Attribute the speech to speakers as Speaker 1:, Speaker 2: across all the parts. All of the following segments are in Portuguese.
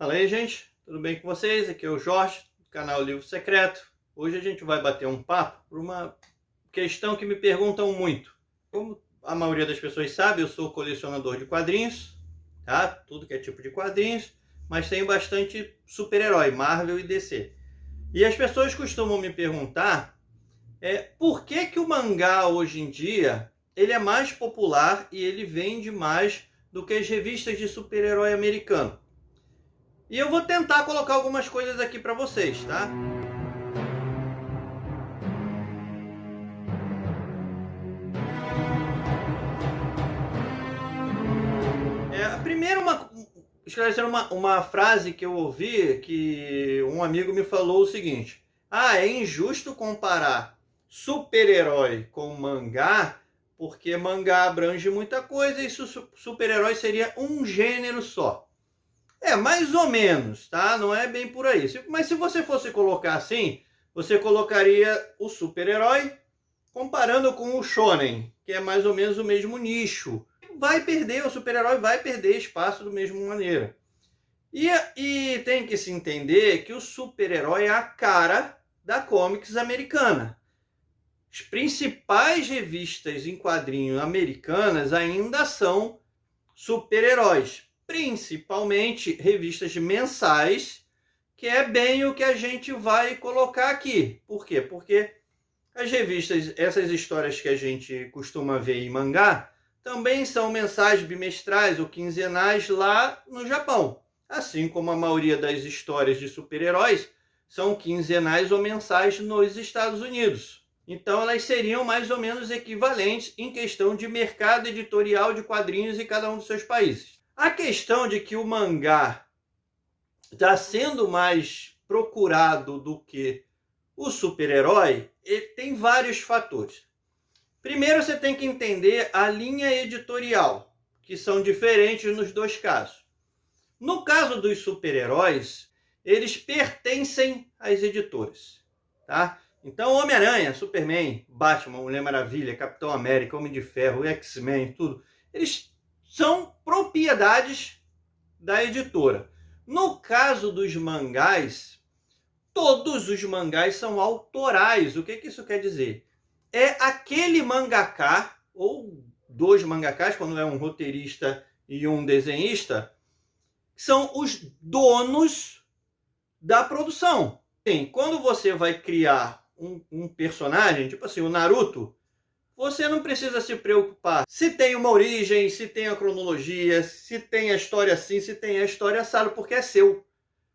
Speaker 1: Fala aí, gente, tudo bem com vocês? Aqui é o Jorge, do canal Livro Secreto. Hoje a gente vai bater um papo por uma questão que me perguntam muito. Como a maioria das pessoas sabe, eu sou colecionador de quadrinhos, tá? Tudo que é tipo de quadrinhos, mas tenho bastante super-herói, Marvel e DC. E as pessoas costumam me perguntar por que o mangá hoje em dia ele é mais popular e ele vende mais do que as revistas de super-herói americano. E eu vou tentar colocar algumas coisas aqui para vocês, tá? Primeiro, esclarecer uma frase que eu ouvi, que um amigo me falou o seguinte: é injusto comparar super-herói com mangá, porque mangá abrange muita coisa e super-herói seria um gênero só. Mais ou menos, tá? Não é bem por aí. Mas se você fosse colocar assim, você colocaria o super-herói comparando com o shonen, que é mais ou menos o mesmo nicho. O super-herói vai perder espaço da mesma maneira. E tem que se entender que o super-herói é a cara da comics americana. As principais revistas em quadrinho americanas ainda são super-heróis. Principalmente revistas mensais, que é bem o que a gente vai colocar aqui. Por quê? Porque as revistas, essas histórias que a gente costuma ver em mangá, também são mensais, bimestrais ou quinzenais lá no Japão. Assim como a maioria das histórias de super-heróis são quinzenais ou mensais nos Estados Unidos. Então elas seriam mais ou menos equivalentes em questão de mercado editorial de quadrinhos em cada um dos seus países. A questão de que o mangá está sendo mais procurado do que o super-herói, ele tem vários fatores. Primeiro, você tem que entender a linha editorial, que são diferentes nos dois casos. No caso dos super-heróis, eles pertencem às editoras, tá? Então, Homem-Aranha, Superman, Batman, Mulher Maravilha, Capitão América, Homem de Ferro, X-Men, tudo, eles são propriedades da editora. No caso dos mangás, todos os mangás são autorais. O que isso quer dizer? É aquele mangaká, ou dois mangakás, quando é um roteirista e um desenhista, são os donos da produção. Sim, quando você vai criar um personagem, tipo assim, o Naruto, você não precisa se preocupar se tem uma origem, se tem a cronologia, se tem a história assim, se tem a história assado, porque é seu.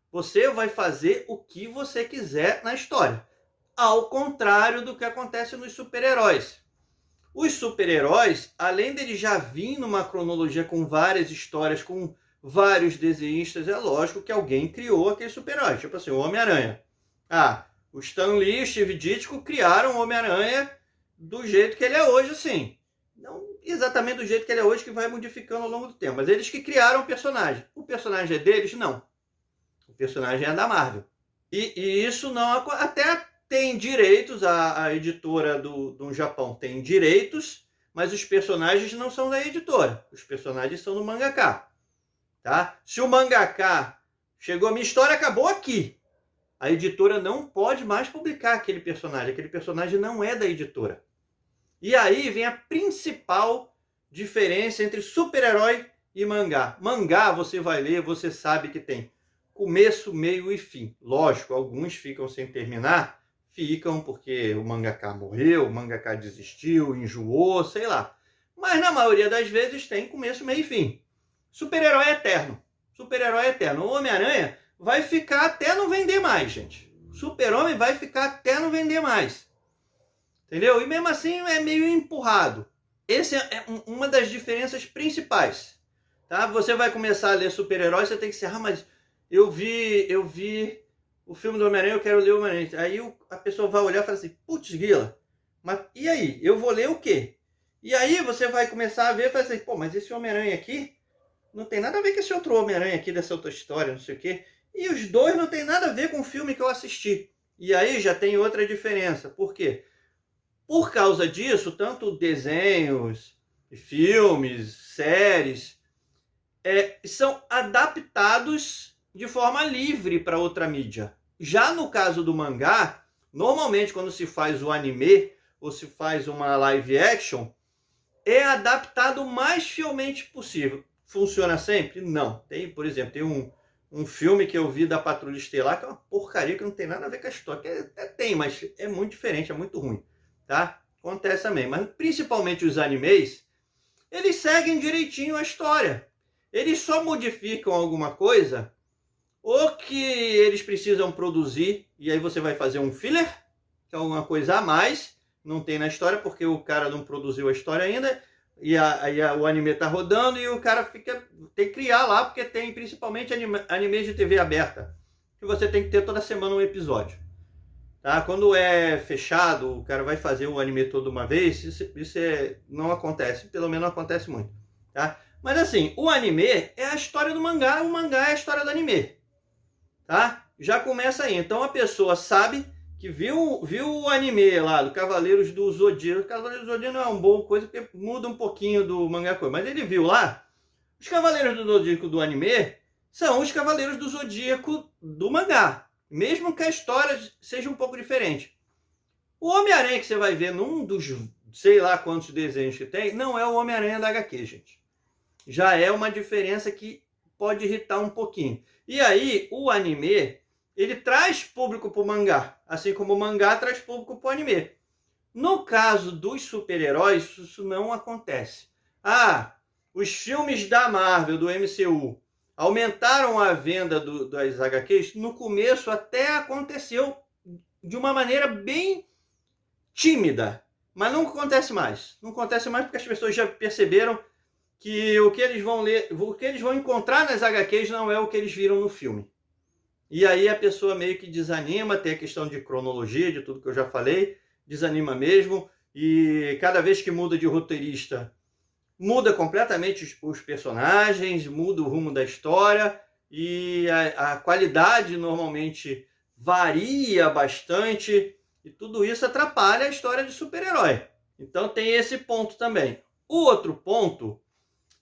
Speaker 1: Você vai fazer o que você quiser na história. Ao contrário do que acontece nos super-heróis. Os super-heróis, além deles já vir numa cronologia com várias histórias, com vários desenhistas, é lógico que alguém criou aquele super-herói. Tipo assim, o Homem-Aranha. O Stan Lee e o Steve Ditko criaram o Homem-Aranha do jeito que ele é hoje, assim. Não exatamente do jeito que ele é hoje, que vai modificando ao longo do tempo. Mas eles que criaram o personagem. O personagem é deles? Não. O personagem é da Marvel. E isso não... Até tem direitos, a editora do Japão tem direitos, mas os personagens não são da editora. Os personagens são do mangaka. Tá? Se o mangaka chegou, a minha história acabou aqui. A editora não pode mais publicar aquele personagem. Aquele personagem não é da editora. E aí vem a principal diferença entre super-herói e mangá. Mangá você vai ler, você sabe que tem começo, meio e fim. Lógico, alguns ficam sem terminar, ficam porque o mangaka morreu, o mangaka desistiu, enjoou, sei lá. Mas na maioria das vezes tem começo, meio e fim. Super-herói é eterno. Super-herói é eterno. O Homem-Aranha vai ficar até não vender mais, gente. Super-Homem vai ficar até não vender mais. Entendeu? E mesmo assim é meio empurrado. Essa é uma das diferenças principais. Tá? Você vai começar a ler super-herói, você tem que ser, mas eu vi o filme do Homem-Aranha, eu quero ler o Homem-Aranha. Aí a pessoa vai olhar e fala assim, putz, grila, mas e aí? Eu vou ler o quê? E aí você vai começar a ver e fala assim, mas esse Homem-Aranha aqui não tem nada a ver com esse outro Homem-Aranha aqui, dessa outra história, não sei o quê. E os dois não tem nada a ver com o filme que eu assisti. E aí já tem outra diferença. Por quê? Por causa disso, tanto desenhos, filmes, séries, são adaptados de forma livre para outra mídia. Já no caso do mangá, normalmente quando se faz o anime ou se faz uma live action, é adaptado o mais fielmente possível. Funciona sempre? Não. Tem, por exemplo, tem um filme que eu vi da Patrulha Estelar, que é uma porcaria, que não tem nada a ver com a história. Que até tem, mas é muito diferente, é muito ruim. Tá? Acontece também. Mas principalmente os animes, eles seguem direitinho a história. Eles só modificam alguma coisa, ou que eles precisam produzir, e aí você vai fazer um filler, que é alguma coisa a mais, não tem na história, porque o cara não produziu a história ainda, e o anime tá rodando, e o cara tem que criar lá, porque tem principalmente animes de TV aberta, que você tem que ter toda semana um episódio. Tá? Quando é fechado, o cara vai fazer o anime toda uma vez, isso não acontece, pelo menos não acontece muito. Tá? Mas assim, o anime é a história do mangá, o mangá é a história do anime. Tá? Já começa aí. Então a pessoa sabe que viu o anime lá do Cavaleiros do Zodíaco. O Cavaleiros do Zodíaco não é uma boa coisa porque muda um pouquinho do mangá, mas ele viu lá. Os Cavaleiros do Zodíaco do anime são os Cavaleiros do Zodíaco do mangá, mesmo que a história seja um pouco diferente. O Homem-Aranha que você vai ver num dos sei lá quantos desenhos que tem, não é o Homem-Aranha da HQ, gente. Já é uma diferença que pode irritar um pouquinho. E aí, o anime, ele traz público para o mangá, assim como o mangá traz público para o anime. No caso dos super-heróis, isso não acontece. Os filmes da Marvel, do MCU, aumentaram a venda das HQs? No começo até aconteceu de uma maneira bem tímida, mas não acontece mais. Não acontece mais porque as pessoas já perceberam que o que eles vão ler, o que eles vão encontrar nas HQs não é o que eles viram no filme. E aí a pessoa meio que desanima, tem a questão de cronologia, de tudo que eu já falei, desanima mesmo, e cada vez que muda de roteirista, muda completamente os personagens, muda o rumo da história, e a qualidade normalmente varia bastante, e tudo isso atrapalha a história de super-herói. Então tem esse ponto também. O outro ponto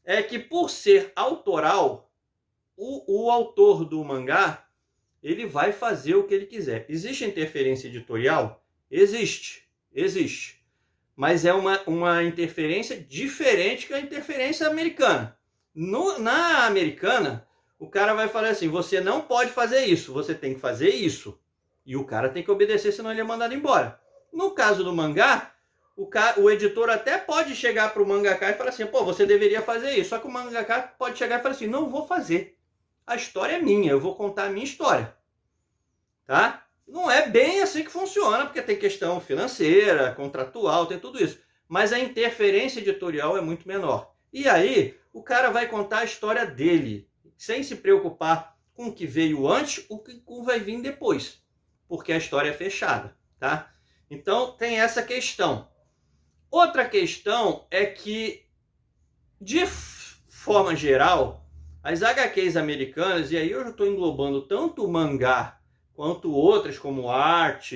Speaker 1: é que, por ser autoral, o autor do mangá, ele vai fazer o que ele quiser. Existe interferência editorial? Existe. Mas é uma interferência diferente que a interferência americana. Na americana, o cara vai falar assim, você não pode fazer isso, você tem que fazer isso. E o cara tem que obedecer, senão ele é mandado embora. No caso do mangá, o editor até pode chegar para o mangaka e falar assim, pô, você deveria fazer isso. Só que o mangaka pode chegar e falar assim, não vou fazer. A história é minha, eu vou contar a minha história. Tá? Não é bem assim que funciona, porque tem questão financeira, contratual, tem tudo isso. Mas a interferência editorial é muito menor. E aí, o cara vai contar a história dele, sem se preocupar com o que veio antes, o que vai vir depois. Porque a história é fechada. Tá? Então, tem essa questão. Outra questão é que, de forma geral, as HQs americanas, e aí eu já estou englobando tanto o mangá quanto outras como Art,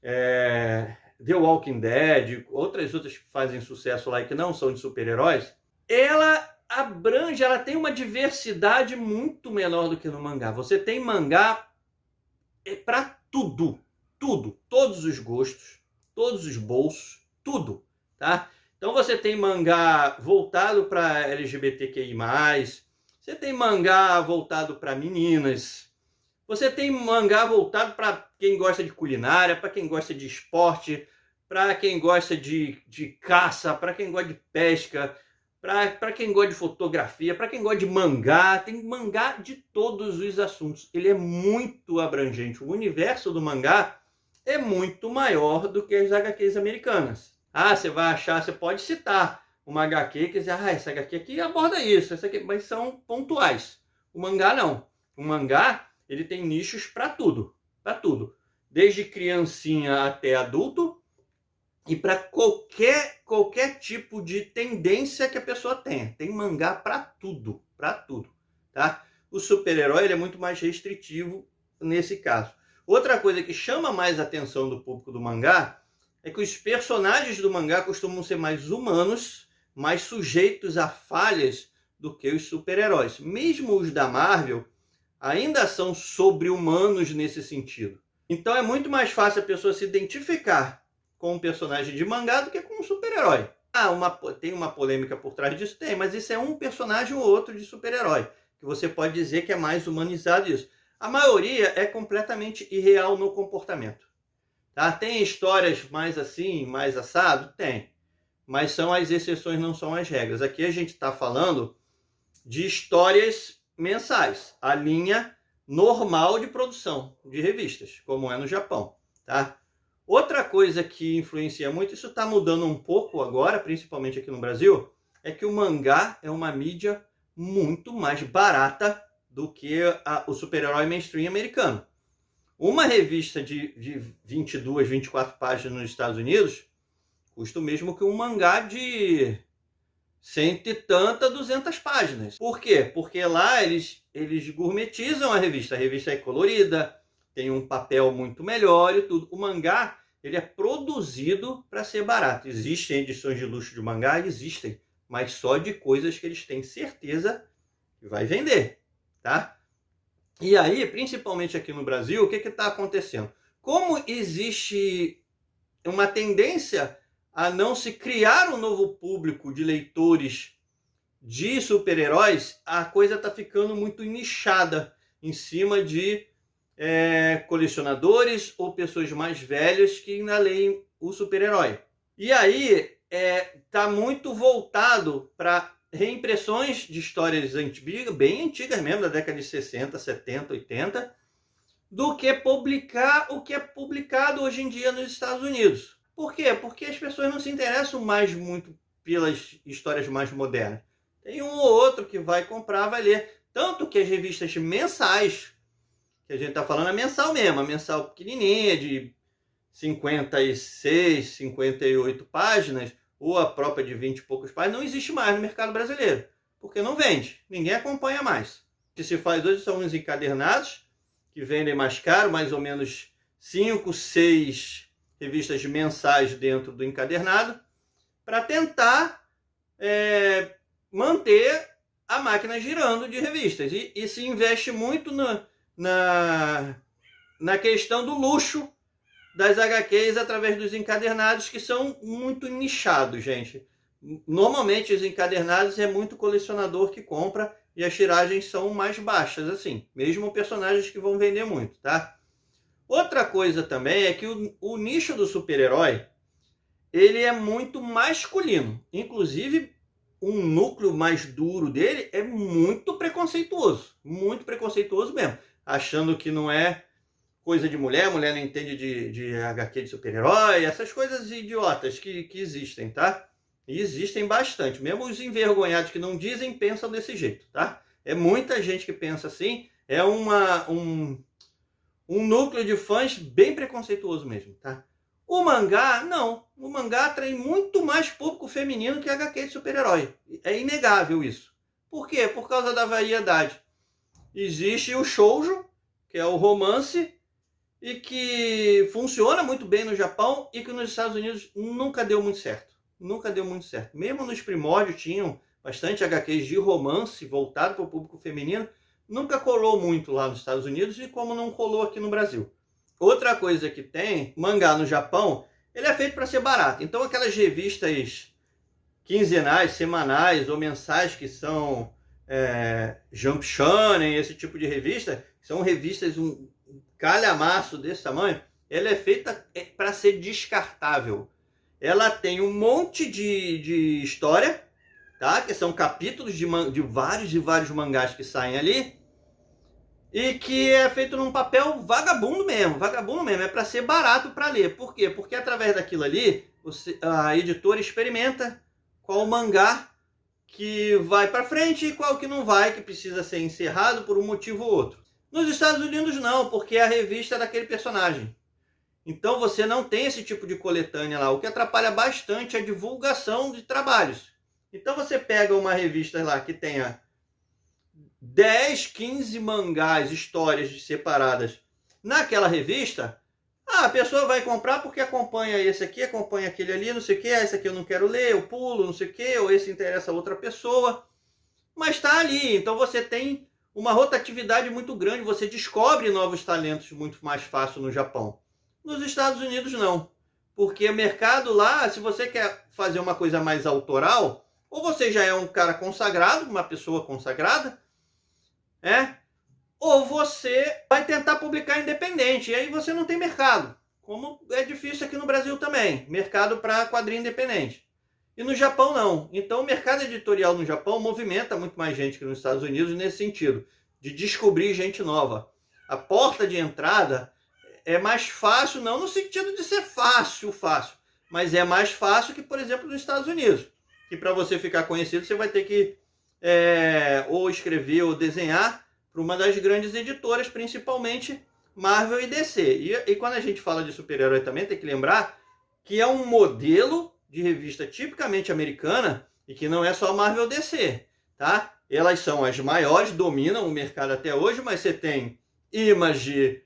Speaker 1: The Walking Dead, outras que fazem sucesso lá e que não são de super-heróis, ela abrange, ela tem uma diversidade muito menor do que no mangá. Você tem mangá para tudo, todos os gostos, todos os bolsos, tudo. Tá? Então você tem mangá voltado para LGBTQI+, você tem mangá voltado para meninas, você tem mangá voltado para quem gosta de culinária, para quem gosta de esporte, para quem gosta de caça, para quem gosta de pesca, para quem gosta de fotografia, para quem gosta de mangá, tem mangá de todos os assuntos. Ele é muito abrangente. O universo do mangá é muito maior do que as HQs americanas. Você vai achar, você pode citar uma HQ que dizer, essa HQ aqui aborda isso, essa aqui, mas são pontuais. O mangá não. O mangá, ele tem nichos para tudo, desde criancinha até adulto e para qualquer tipo de tendência que a pessoa tenha. Tem mangá para tudo, tá? O super-herói ele é muito mais restritivo nesse caso. Outra coisa que chama mais a atenção do público do mangá é que os personagens do mangá costumam ser mais humanos, mais sujeitos a falhas do que os super-heróis. Mesmo os da Marvel, ainda são sobre-humanos nesse sentido. Então é muito mais fácil a pessoa se identificar com um personagem de mangá do que com um super-herói. Tem uma polêmica por trás disso? Tem, mas isso é um personagem ou outro de super-herói, que você pode dizer que é mais humanizado isso. A maioria é completamente irreal no comportamento. Tá? Tem histórias mais assim, mais assado? Tem. Mas são as exceções, não são as regras. Aqui a gente está falando de histórias mensais. A linha normal de produção de revistas, como é no Japão. Tá? Outra coisa que influencia muito, isso está mudando um pouco agora, principalmente aqui no Brasil, é que o mangá é uma mídia muito mais barata do que o super-herói mainstream americano. Uma revista de 22, 24 páginas nos Estados Unidos custa o mesmo que um mangá de 100 e tanta, 200 páginas. Por quê? Porque lá eles gourmetizam a revista. A revista é colorida, tem um papel muito melhor e tudo. O mangá, ele é produzido para ser barato. Existem edições de luxo de mangá? Existem. Mas só de coisas que eles têm certeza que vai vender, tá? E aí, principalmente aqui no Brasil, o que está acontecendo? Como existe uma tendência a não se criar um novo público de leitores de super-heróis, a coisa está ficando muito nichada em cima de colecionadores ou pessoas mais velhas que ainda leem o super-herói. E aí está muito voltado para reimpressões de histórias antigas, bem antigas mesmo, da década de 60, 70, 80, do que publicar o que é publicado hoje em dia nos Estados Unidos. Por quê? Porque as pessoas não se interessam mais muito pelas histórias mais modernas. Tem um ou outro que vai comprar, vai ler. Tanto que as revistas mensais, que a gente está falando é mensal mesmo, a mensal pequenininha, de 56, 58 páginas, ou a própria de 20 e poucos páginas, não existe mais no mercado brasileiro. Porque não vende, ninguém acompanha mais. O que se faz hoje são os encadernados, que vendem mais caro, mais ou menos 5, 6 revistas mensais dentro do encadernado, para tentar manter a máquina girando de revistas. E se investe muito na questão do luxo das HQs através dos encadernados, que são muito nichados, gente. Normalmente os encadernados é muito colecionador que compra e as tiragens são mais baixas, assim, mesmo personagens que vão vender muito, tá? Outra coisa também é que o nicho do super-herói, ele é muito masculino. Inclusive, um núcleo mais duro dele é muito preconceituoso mesmo, achando que não é coisa de mulher não entende de HQ de super-herói, essas coisas idiotas que existem, tá? E existem bastante. Mesmo os envergonhados que não dizem, pensam desse jeito, tá? É muita gente que pensa assim, é um núcleo de fãs bem preconceituoso mesmo, tá? O mangá, não. O mangá atrai muito mais público feminino que HQ de super-herói. É inegável isso. Por quê? Por causa da variedade. Existe o shoujo, que é o romance, e que funciona muito bem no Japão e que nos Estados Unidos nunca deu muito certo. Nunca deu muito certo. Mesmo nos primórdios tinham bastante HQs de romance voltado para o público feminino, nunca colou muito lá nos Estados Unidos e como não colou aqui no Brasil. Outra coisa que tem, mangá no Japão, ele é feito para ser barato. Então aquelas revistas quinzenais, semanais ou mensais que são Jump Shonen, esse tipo de revista, são revistas calhamaço desse tamanho, ela é feita para ser descartável. Ela tem um monte de história, tá? Que são capítulos de vários mangás que saem ali, e que é feito num papel vagabundo mesmo, é para ser barato para ler. Por quê? Porque através daquilo ali, a editora experimenta qual mangá que vai para frente e qual que não vai, que precisa ser encerrado por um motivo ou outro. Nos Estados Unidos não, porque a revista é daquele personagem. Então você não tem esse tipo de coletânea lá, o que atrapalha bastante a divulgação de trabalhos. Então você pega uma revista lá que tenha 10, 15 mangás, histórias separadas naquela revista, a pessoa vai comprar porque acompanha esse aqui, acompanha aquele ali, não sei o que, esse aqui eu não quero ler, eu pulo, não sei o que, ou esse interessa a outra pessoa. Mas está ali, então você tem uma rotatividade muito grande, você descobre novos talentos muito mais fácil no Japão. Nos Estados Unidos não, porque o mercado lá, se você quer fazer uma coisa mais autoral, ou você já é um cara consagrado, uma pessoa consagrada, ou você vai tentar publicar independente, e aí você não tem mercado, como é difícil aqui no Brasil também, mercado para quadrinho independente. E no Japão não. Então o mercado editorial no Japão movimenta muito mais gente que nos Estados Unidos nesse sentido, de descobrir gente nova. A porta de entrada é mais fácil, não no sentido de ser fácil, mas é mais fácil que, por exemplo, nos Estados Unidos. Que para você ficar conhecido, você vai ter que ou escrever ou desenhar para uma das grandes editoras, principalmente Marvel e DC. E quando a gente fala de super-herói também, tem que lembrar que é um modelo de revista tipicamente americana e que não é só Marvel DC, tá? Elas são as maiores, dominam o mercado até hoje, mas você tem Image,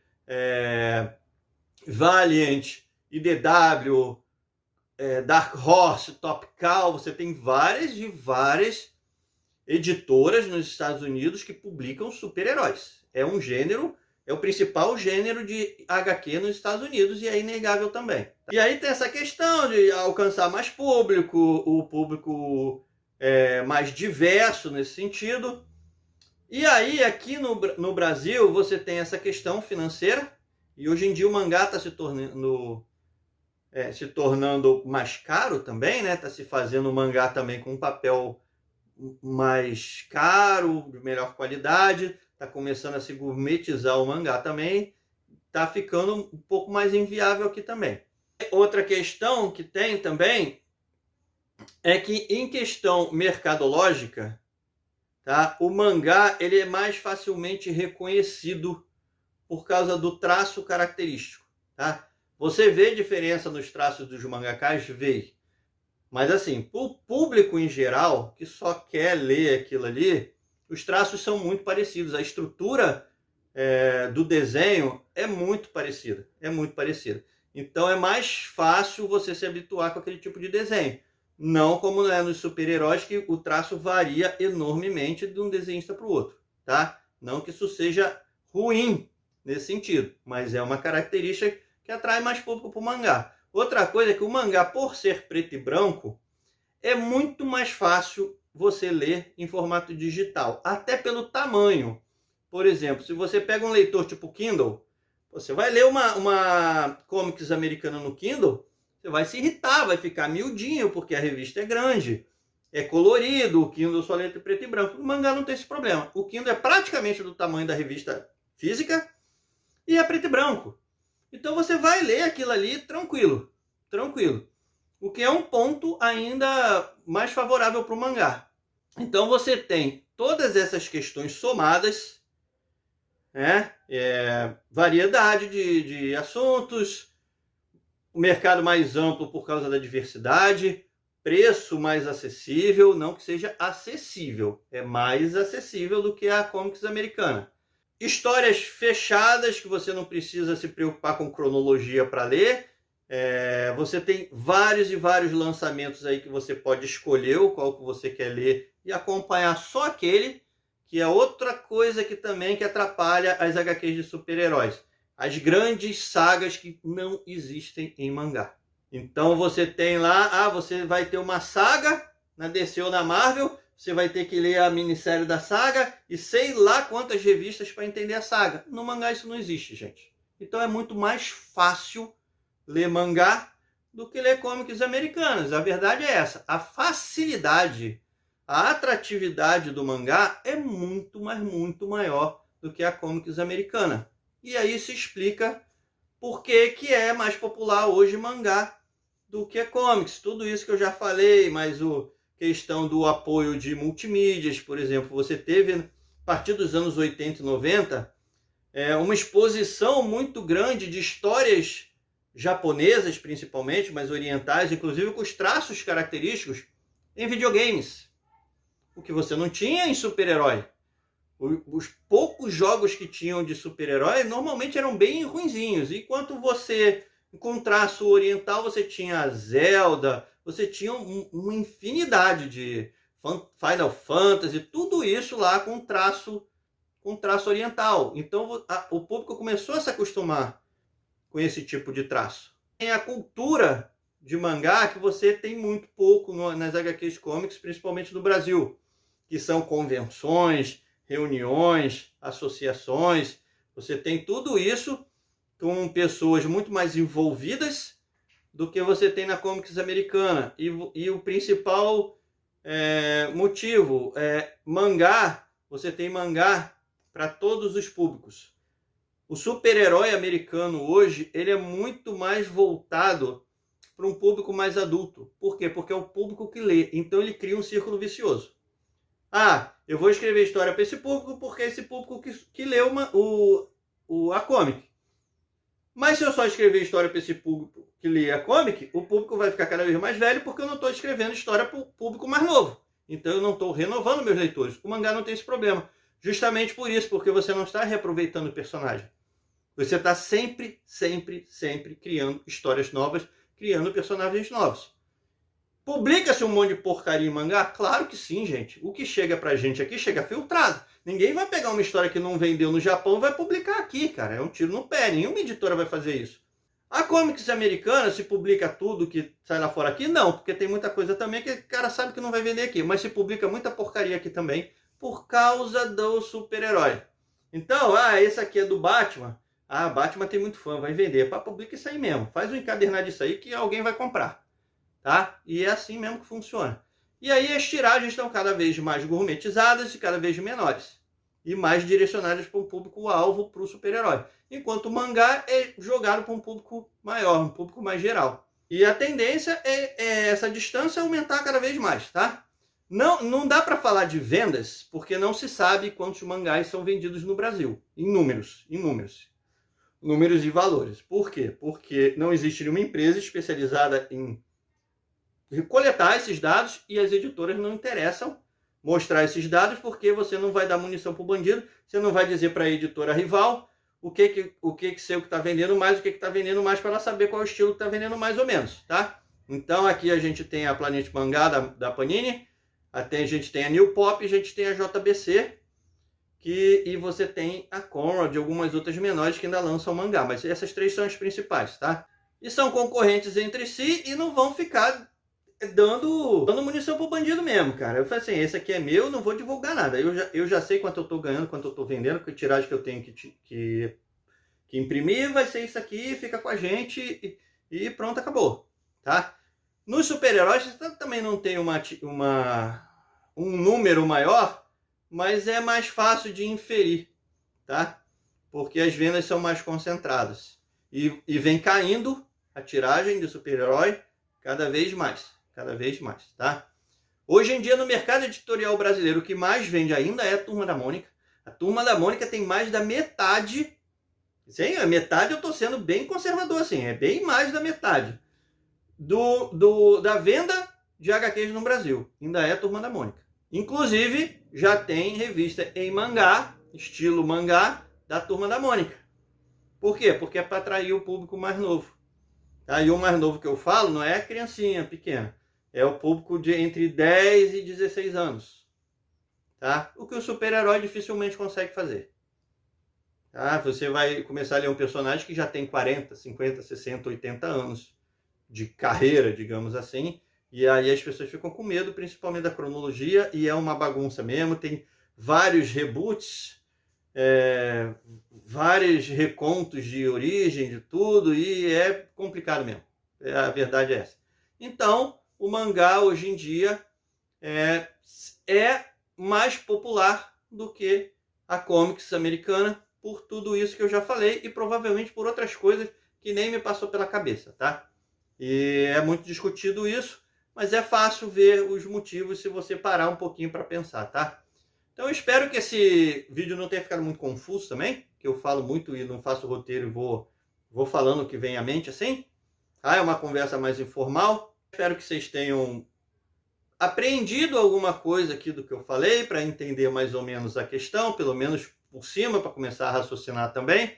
Speaker 1: Valiant, IDW, Dark Horse, Top Cow, você tem várias editoras nos Estados Unidos que publicam super-heróis. É um gênero, é o principal gênero de HQ nos Estados Unidos e é inegável também. E aí tem essa questão de alcançar mais público, o público mais diverso nesse sentido. E aí aqui no Brasil você tem essa questão financeira e hoje em dia o mangá está se tornando mais caro também, né? Está se fazendo o mangá também com um papel mais caro, de melhor qualidade. Está começando a se gourmetizar o mangá também, está ficando um pouco mais inviável aqui também. Outra questão que tem também é que em questão mercadológica, tá, o mangá ele é mais facilmente reconhecido por causa do traço característico. Tá? Você vê diferença nos traços dos mangakás? Vê. Mas assim, o público em geral, que só quer ler aquilo ali, os traços são muito parecidos, a estrutura do desenho é muito parecida, Então é mais fácil você se habituar com aquele tipo de desenho. Não como é nos super-heróis, que o traço varia enormemente de um desenhista para o outro, tá? Não que isso seja ruim nesse sentido, mas é uma característica que atrai mais público para o mangá. Outra coisa é que o mangá, por ser preto e branco, é muito mais fácil você ler em formato digital, até pelo tamanho. Por exemplo, se você pega um leitor tipo Kindle, você vai ler uma comics americana no Kindle, você vai se irritar, vai ficar miudinho, porque a revista é grande, é colorido, o Kindle só lê preto e branco. O mangá não tem esse problema. O Kindle é praticamente do tamanho da revista física e é preto e branco. Então você vai ler aquilo ali tranquilo. O que é um ponto ainda mais favorável para o mangá. Então você tem todas essas questões somadas, variedade de assuntos, o mercado mais amplo por causa da diversidade, preço mais acessível, não que seja acessível, é mais acessível do que a comics americana. Histórias fechadas, que você não precisa se preocupar com cronologia para ler. Você tem vários e vários lançamentos aí que você pode escolher o qual que você quer ler e acompanhar só aquele, que é outra coisa que também que atrapalha as HQs de super-heróis. As grandes sagas que não existem em mangá. Então você tem lá, você vai ter uma saga na DC ou na Marvel, você vai ter que ler a minissérie da saga e sei lá quantas revistas para entender a saga. No mangá isso não existe, gente. Então é muito mais fácil ler mangá do que ler comics americanas. A verdade é essa. A facilidade, a atratividade do mangá é muito, mas muito maior do que a comics americana. E aí se explica por que é mais popular hoje mangá do que comics. Tudo isso que eu já falei, mas a questão do apoio de multimídias, por exemplo, você teve, a partir dos anos 80 e 90, uma exposição muito grande de histórias japonesas, principalmente, mas orientais, inclusive com os traços característicos em videogames. O que você não tinha em super-herói. Os poucos jogos que tinham de super-herói normalmente eram bem ruinzinhos. Enquanto você, com traço oriental, você tinha Zelda, você tinha uma infinidade de Final Fantasy, tudo isso lá com traço com traço oriental. Então o público começou a se acostumar com esse tipo de traço. Tem a cultura de mangá que você tem muito pouco nas HQs Comics, principalmente no Brasil, que são convenções, reuniões, associações. Você tem tudo isso com pessoas muito mais envolvidas do que você tem na Comics americana. E o principal motivo é mangá. Você tem mangá para todos os públicos. O super-herói americano hoje, ele é muito mais voltado para um público mais adulto. Por quê? Porque é o público que lê. Então ele cria um círculo vicioso. Ah, eu vou escrever história para esse público porque é esse público que leu a comic. Mas se eu só escrever história para esse público que lê a comic, o público vai ficar cada vez mais velho porque eu não estou escrevendo história para o público mais novo. Então eu não estou renovando meus leitores. O mangá não tem esse problema. Justamente por isso, porque você não está reaproveitando o personagem. Você está sempre, sempre, sempre criando histórias novas, criando personagens novos. Publica-se um monte de porcaria em mangá? Claro que sim, gente. O que chega pra gente aqui chega filtrado. Ninguém vai pegar uma história que não vendeu no Japão e vai publicar aqui, cara. É um tiro no pé. Nenhuma editora vai fazer isso. A Comics americana, se publica tudo que sai lá fora aqui? Não, porque tem muita coisa também que o cara sabe que não vai vender aqui. Mas se publica muita porcaria aqui também por causa do super-herói. Então, esse aqui é do Batman. Batman tem muito fã, vai vender. Publica isso aí mesmo. Faz um encadernado disso aí que alguém vai comprar. Tá? E é assim mesmo que funciona. E aí as tiragens estão cada vez mais gourmetizadas e cada vez menores. E mais direcionadas para um público-alvo, para o super-herói. Enquanto o mangá é jogado para um público maior, um público mais geral. E a tendência é essa distância aumentar cada vez mais, tá? Não dá para falar de vendas, porque não se sabe quantos mangás são vendidos no Brasil. Em números. Números e valores. Por quê? Porque não existe nenhuma empresa especializada em coletar esses dados e as editoras não interessam mostrar esses dados porque você não vai dar munição para o bandido, você não vai dizer para a editora rival o que seu que está vendendo mais, o que está vendendo mais para ela saber qual é o estilo que está vendendo mais ou menos, tá? Então aqui a gente tem a Planet Mangá da Panini, até a gente tem a New Pop, a gente tem a JBC e você tem a Conrad e algumas outras menores que ainda lançam mangá, mas essas três são as principais, tá? E são concorrentes entre si e não vão ficar dando munição pro bandido mesmo, cara. Eu falei assim, esse aqui é meu, não vou divulgar nada. Eu já sei quanto eu tô ganhando, quanto eu tô vendendo, que tiragem que eu tenho que imprimir, vai ser isso aqui, fica com a gente e pronto, acabou, tá? Nos super-heróis também não tem um número maior, mas é mais fácil de inferir, tá? Porque as vendas são mais concentradas. E vem caindo a tiragem de super-herói cada vez mais, tá? Hoje em dia, no mercado editorial brasileiro, o que mais vende ainda é a Turma da Mônica. A Turma da Mônica tem mais da metade. Sim, a metade eu estou sendo bem conservador, assim, é bem mais da metade da venda de HQs no Brasil. Ainda é a Turma da Mônica. Inclusive, já tem revista em mangá, estilo mangá, da Turma da Mônica. Por quê? Porque é para atrair o público mais novo. E o mais novo que eu falo não é a criancinha pequena. É o público de entre 10 e 16 anos. Tá? O que o super-herói dificilmente consegue fazer. Tá? Você vai começar a ler um personagem que já tem 40, 50, 60, 80 anos de carreira, digamos assim. E aí as pessoas ficam com medo, principalmente da cronologia. E é uma bagunça mesmo. Tem vários reboots, vários recontos de origem, de tudo. E é complicado mesmo. A verdade é essa. Então, o mangá hoje em dia é mais popular do que a comics americana, por tudo isso que eu já falei e provavelmente por outras coisas que nem me passou pela cabeça, tá? E é muito discutido isso, mas é fácil ver os motivos se você parar um pouquinho para pensar, tá? Então eu espero que esse vídeo não tenha ficado muito confuso também, que eu falo muito e não faço roteiro e vou falando o que vem à mente assim. É uma conversa mais informal. Espero que vocês tenham aprendido alguma coisa aqui do que eu falei para entender mais ou menos a questão, pelo menos por cima, para começar a raciocinar também.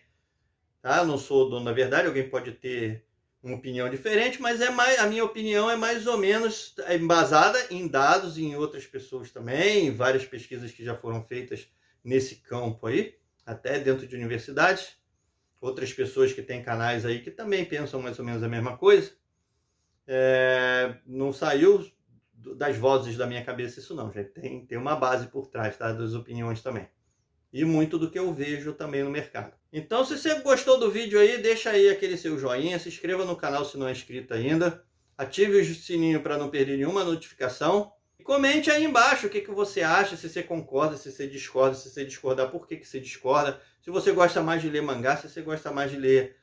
Speaker 1: Tá? Eu não sou dono da verdade, alguém pode ter uma opinião diferente, mas a minha opinião é mais ou menos embasada em dados e em outras pessoas também, em várias pesquisas que já foram feitas nesse campo aí, até dentro de universidades, outras pessoas que têm canais aí que também pensam mais ou menos a mesma coisa. Não saiu das vozes da minha cabeça isso não, já tem uma base por trás, tá? Das opiniões também. E muito do que eu vejo também no mercado. Então, se você gostou do vídeo aí, deixa aí aquele seu joinha, se inscreva no canal se não é inscrito ainda, ative o sininho para não perder nenhuma notificação. E comente aí embaixo o que você acha, se você concorda, se você discorda, se você discordar, por que você discorda. Se você gosta mais de ler mangá, se você gosta mais de ler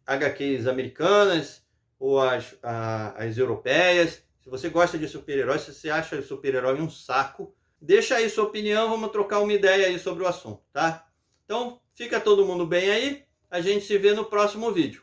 Speaker 1: HQs americanas ou as europeias. Se você gosta de super-heróis, se você acha super-herói um saco, deixa aí sua opinião, vamos trocar uma ideia aí sobre o assunto, tá? Então, fica todo mundo bem aí, a gente se vê no próximo vídeo.